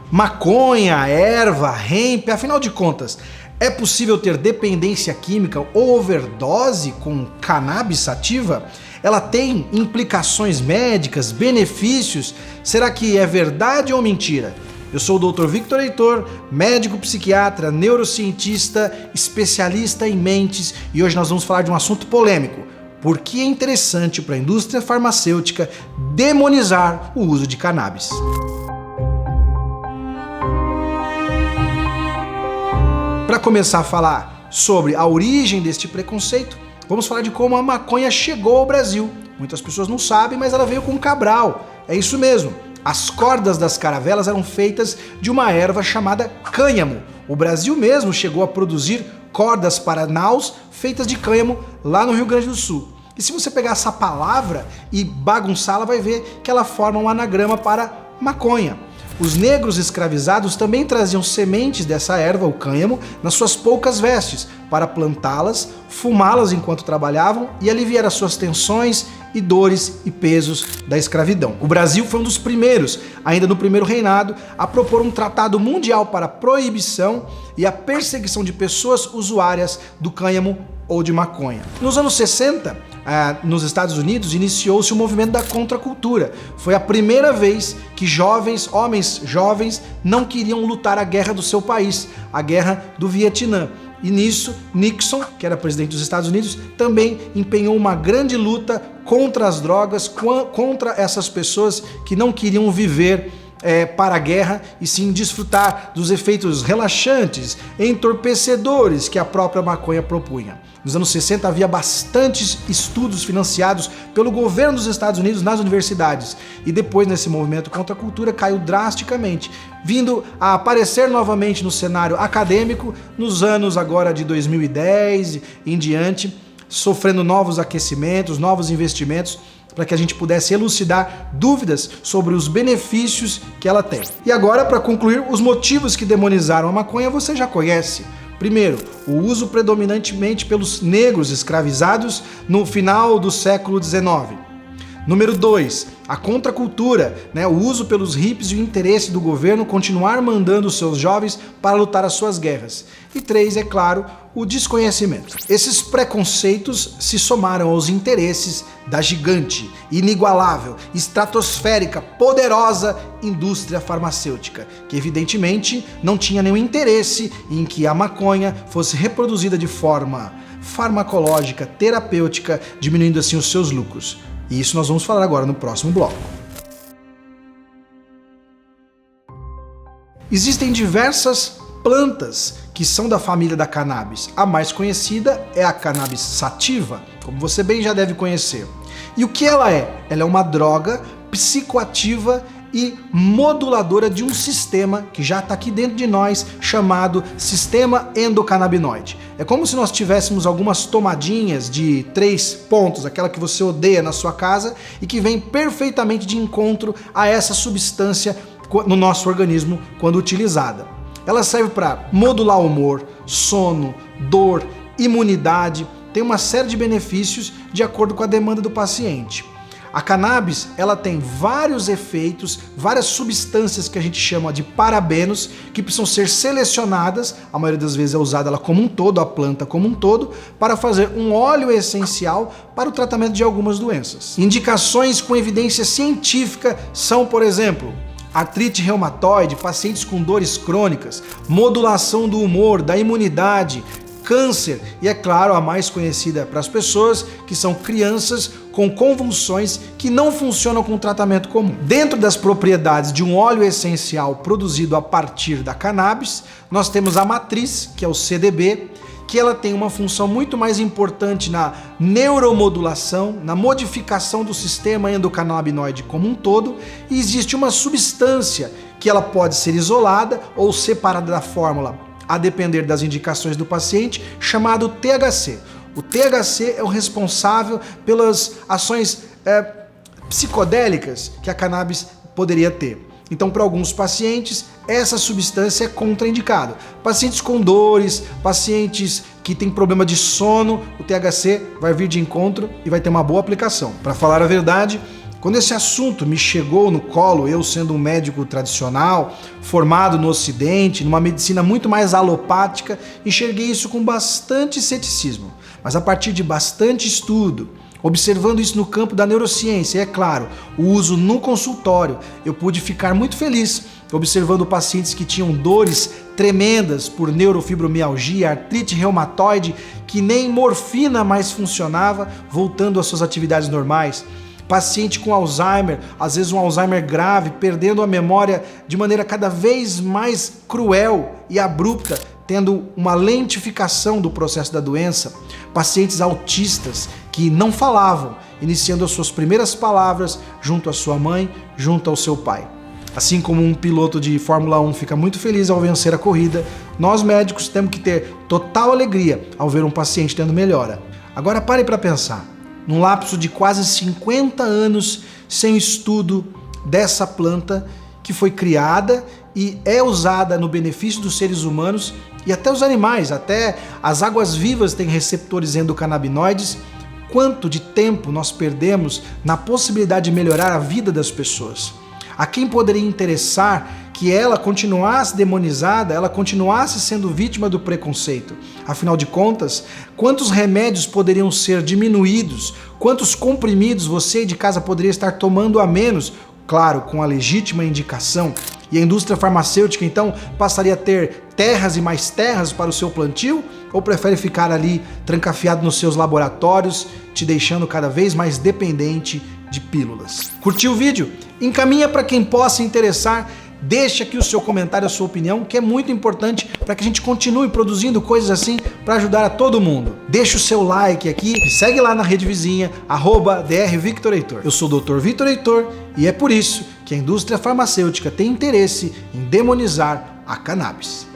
Maconha, erva, hemp, afinal de contas, é possível ter dependência química ou overdose com cannabis sativa? Ela tem implicações médicas, benefícios? Será que é verdade ou mentira? Eu sou o Dr. Victor Heitor, médico psiquiatra, neurocientista, especialista em mentes, e hoje nós vamos falar de um assunto polêmico. Por que é interessante para a indústria farmacêutica demonizar o uso de cannabis? Para começar a falar sobre a origem deste preconceito, vamos falar de como a maconha chegou ao Brasil. Muitas pessoas não sabem, mas ela veio com Cabral. É isso mesmo. As cordas das caravelas eram feitas de uma erva chamada cânhamo. O Brasil mesmo chegou a produzir cordas para naus feitas de cânhamo lá no Rio Grande do Sul. E se você pegar essa palavra e bagunçá-la, vai ver que ela forma um anagrama para maconha. Os negros escravizados também traziam sementes dessa erva, o cânhamo, nas suas poucas vestes, para plantá-las, fumá-las enquanto trabalhavam e aliviar as suas tensões e dores e pesos da escravidão. O Brasil foi um dos primeiros, ainda no primeiro reinado, a propor um tratado mundial para a proibição e a perseguição de pessoas usuárias do cânhamo ou de maconha. Nos anos 60, nos Estados Unidos, iniciou-se o movimento da contracultura. Foi a primeira vez que homens jovens, não queriam lutar a guerra do seu país, a guerra do Vietnã. E nisso, Nixon, que era presidente dos Estados Unidos, também empenhou uma grande luta contra as drogas, contra essas pessoas que não queriam viver para a guerra e sim desfrutar dos efeitos relaxantes, entorpecedores que a própria maconha propunha. Nos anos 60 havia bastantes estudos financiados pelo governo dos Estados Unidos nas universidades, e depois nesse movimento contra a cultura caiu drasticamente, vindo a aparecer novamente no cenário acadêmico nos anos agora de 2010 em diante, sofrendo novos aquecimentos, novos investimentos, para que a gente pudesse elucidar dúvidas sobre os benefícios que ela tem. E agora, para concluir, os motivos que demonizaram a maconha você já conhece. Primeiro, o uso predominantemente pelos negros escravizados no final do século XIX. Número 2, a contracultura, o uso pelos hippies e o interesse do governo continuar mandando seus jovens para lutar as suas guerras. E 3, é claro, o desconhecimento. Esses preconceitos se somaram aos interesses da gigante, inigualável, estratosférica, poderosa indústria farmacêutica, que evidentemente não tinha nenhum interesse em que a maconha fosse reproduzida de forma farmacológica, terapêutica, diminuindo assim os seus lucros. E isso nós vamos falar agora no próximo bloco. Existem diversas plantas que são da família da cannabis. A mais conhecida é a cannabis sativa, como você bem já deve conhecer. E o que ela é? Ela é uma droga psicoativa e moduladora de um sistema que já está aqui dentro de nós, chamado sistema endocannabinoide. É como se nós tivéssemos algumas tomadinhas de 3 pontos, aquela que você odeia na sua casa e que vem perfeitamente de encontro a essa substância no nosso organismo quando utilizada. Ela serve para modular o humor, sono, dor, imunidade, tem uma série de benefícios de acordo com a demanda do paciente. A cannabis, ela tem vários efeitos, várias substâncias que a gente chama de parabenos, que precisam ser selecionadas, a maioria das vezes é usada ela como um todo, a planta como um todo, para fazer um óleo essencial para o tratamento de algumas doenças. Indicações com evidência científica são, por exemplo, artrite reumatoide, pacientes com dores crônicas, modulação do humor, da imunidade, câncer e, é claro, a mais conhecida para as pessoas, que são crianças com convulsões que não funcionam com tratamento comum. Dentro das propriedades de um óleo essencial produzido a partir da cannabis, nós temos a matriz, que é o CDB, que ela tem uma função muito mais importante na neuromodulação, na modificação do sistema endocannabinoide como um todo, e existe uma substância que ela pode ser isolada ou separada da fórmula, a depender das indicações do paciente, chamado THC. O THC é o responsável pelas ações psicodélicas que a cannabis poderia ter. Então, para alguns pacientes, essa substância é contraindicada. Pacientes com dores, pacientes que têm problema de sono, o THC vai vir de encontro e vai ter uma boa aplicação. Para falar a verdade, Quando esse assunto me chegou no colo, eu sendo um médico tradicional, formado no Ocidente, numa medicina muito mais alopática, enxerguei isso com bastante ceticismo. Mas a partir de bastante estudo, observando isso no campo da neurociência, e é claro, o uso no consultório, eu pude ficar muito feliz observando pacientes que tinham dores tremendas por neurofibromialgia, artrite reumatoide, que nem morfina mais funcionava, voltando às suas atividades normais. Paciente com Alzheimer, às vezes um Alzheimer grave, perdendo a memória de maneira cada vez mais cruel e abrupta, tendo uma lentificação do processo da doença. Pacientes autistas que não falavam, iniciando as suas primeiras palavras junto à sua mãe, junto ao seu pai. Assim como um piloto de Fórmula 1 fica muito feliz ao vencer a corrida, nós médicos temos que ter total alegria ao ver um paciente tendo melhora. Agora pare para pensar. Num lapso de quase 50 anos sem estudo dessa planta que foi criada e é usada no benefício dos seres humanos e até os animais, até as águas vivas têm receptores endocannabinoides. Quanto de tempo nós perdemos na possibilidade de melhorar a vida das pessoas? A quem poderia interessar que ela continuasse demonizada, ela continuasse sendo vítima do preconceito? Afinal de contas, quantos remédios poderiam ser diminuídos? Quantos comprimidos você de casa poderia estar tomando a menos? Claro, com a legítima indicação. E a indústria farmacêutica, então, passaria a ter terras e mais terras para o seu plantio? Ou prefere ficar ali trancafiado nos seus laboratórios, te deixando cada vez mais dependente de pílulas? Curtiu o vídeo? Encaminha para quem possa interessar. Deixa aqui o seu comentário, a sua opinião, que é muito importante para que a gente continue produzindo coisas assim para ajudar a todo mundo. Deixa o seu like aqui, me segue lá na rede vizinha, @drvictorheitor. Eu sou o Dr. Victor Heitor e é por isso que a indústria farmacêutica tem interesse em demonizar a cannabis.